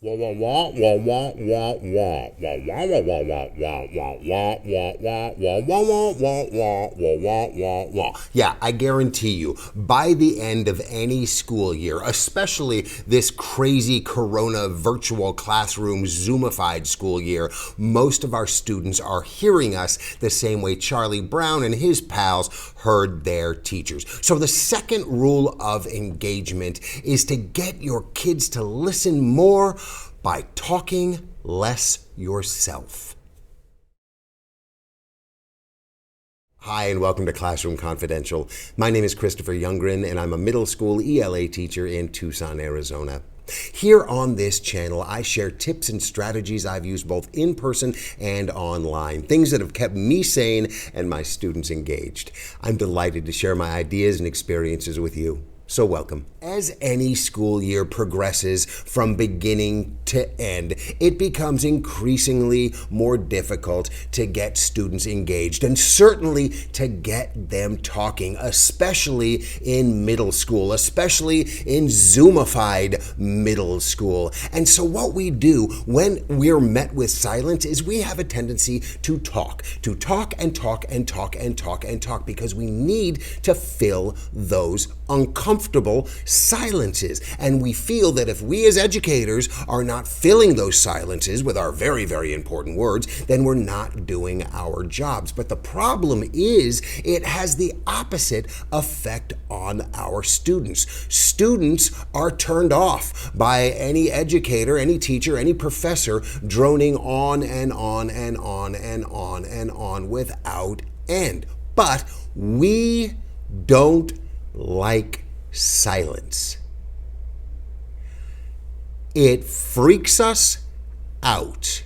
Yeah, I guarantee you, by the end of any school year, especially this crazy Corona virtual classroom Zoomified school year, most of our students are hearing us the same way Charlie Brown and his pals heard their teachers. So the second rule of engagement is to get your kids to listen more by talking less yourself. Hi, and welcome to Classroom Confidential. My name is Christopher Youngren, and I'm a middle school ELA teacher in Tucson, Arizona. Here on this channel, I share tips and strategies I've used both in person and online, things that have kept me sane and my students engaged. I'm delighted to share my ideas and experiences with you. So welcome. As any school year progresses from beginning to end, it becomes increasingly more difficult to get students engaged and certainly to get them talking, especially in middle school, especially in Zoomified middle school. And so what we do when we're met with silence is we have a tendency to talk and talk and talk and talk and talk because we need to fill those uncomfortable silences. And we feel that if we as educators are not filling those silences with our very, very important words, then we're not doing our jobs. But the problem is it has the opposite effect on our students. Students are turned off by any educator, any teacher, any professor droning on and on and on and on and on without end. But we don't like silence. It freaks us out.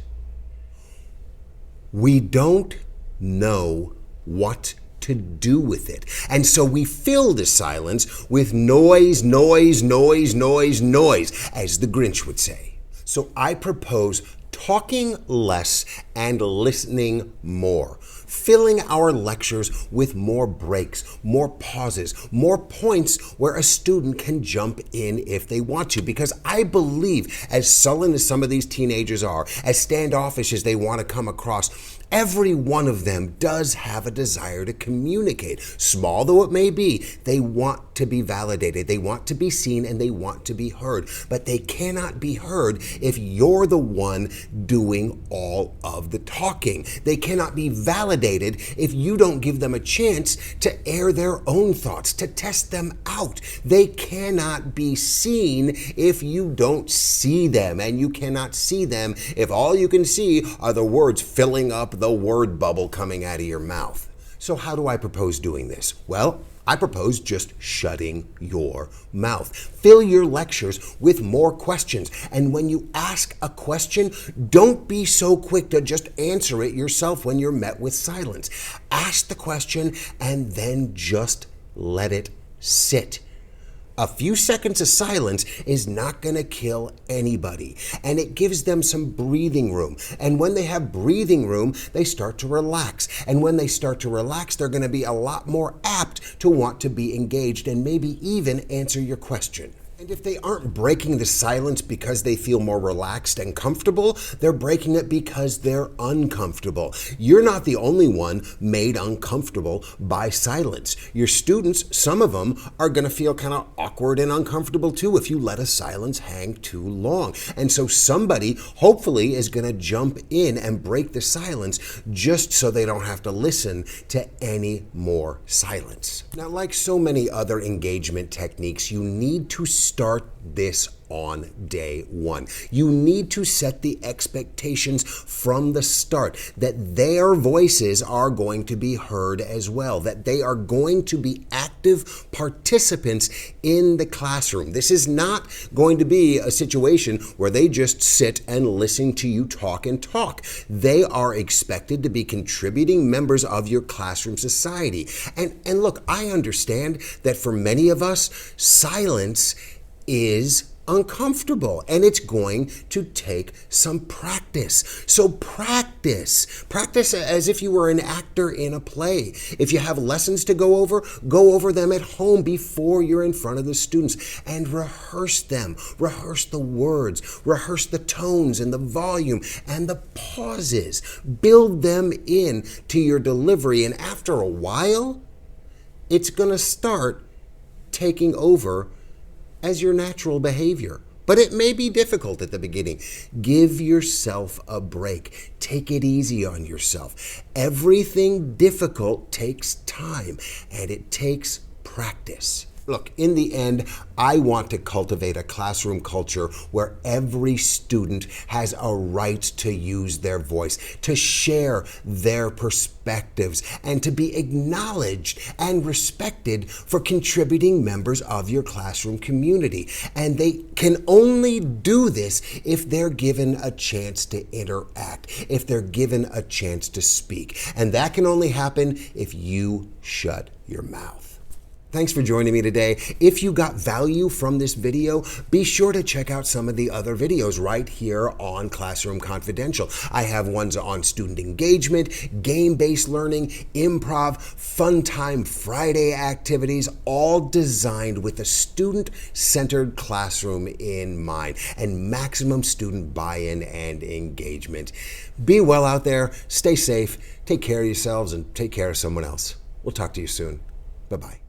We don't know what to do with it. And so we fill the silence with noise, noise, noise, noise, noise, as the Grinch would say. So I propose talking less and listening more, filling our lectures with more breaks, more pauses, more points where a student can jump in if they want to. Because I believe, as sullen as some of these teenagers are, as standoffish as they want to come across, every one of them does have a desire to communicate. Small though it may be, they want to be validated, they want to be seen, and they want to be heard. But they cannot be heard if you're the one doing all of the talking. They cannot be validated if you don't give them a chance to air their own thoughts, to test them out. They cannot be seen if you don't see them, and you cannot see them if all you can see are the words filling up the word bubble coming out of your mouth. So how do I propose doing this? Well, I propose just shutting your mouth. Fill your lectures with more questions. And when you ask a question, don't be so quick to just answer it yourself when you're met with silence. Ask the question and then just let it sit. A few seconds of silence is not going to kill anybody, and it gives them some breathing room. And when they have breathing room, they start to relax. And when they start to relax, they're going to be a lot more apt to want to be engaged and maybe even answer your question. And if they aren't breaking the silence because they feel more relaxed and comfortable, they're breaking it because they're uncomfortable. You're not the only one made uncomfortable by silence. Your students, some of them, are going to feel kind of awkward and uncomfortable too if you let a silence hang too long. And so somebody, hopefully, is going to jump in and break the silence just so they don't have to listen to any more silence. Now, like so many other engagement techniques, you need to start this on day one. You need to set the expectations from the start that their voices are going to be heard as well, that they are going to be active participants in the classroom. This is not going to be a situation where they just sit and listen to you talk and talk. They are expected to be contributing members of your classroom society. And look, I understand that for many of us, silence is uncomfortable, and it's going to take some practice. So practice as if you were an actor in a play. If you have lessons to go over them at home before you're in front of the students, and rehearse them. Rehearse the words, rehearse the tones and the volume and the pauses. Build them in to your delivery, and after a while, it's going to start taking over as your natural behavior. But it may be difficult at the beginning. Give yourself a break. Take it easy on yourself. Everything difficult takes time, and it takes practice. Look, in the end, I want to cultivate a classroom culture where every student has a right to use their voice, to share their perspectives, and to be acknowledged and respected for contributing members of your classroom community. And they can only do this if they're given a chance to interact, if they're given a chance to speak. And that can only happen if you shut your mouth. Thanks for joining me today. If you got value from this video, be sure to check out some of the other videos right here on Classroom Confidential. I have ones on student engagement, game-based learning, improv, fun time Friday activities, all designed with a student-centered classroom in mind and maximum student buy-in and engagement. Be well out there, stay safe, take care of yourselves, and take care of someone else. We'll talk to you soon. Bye-bye.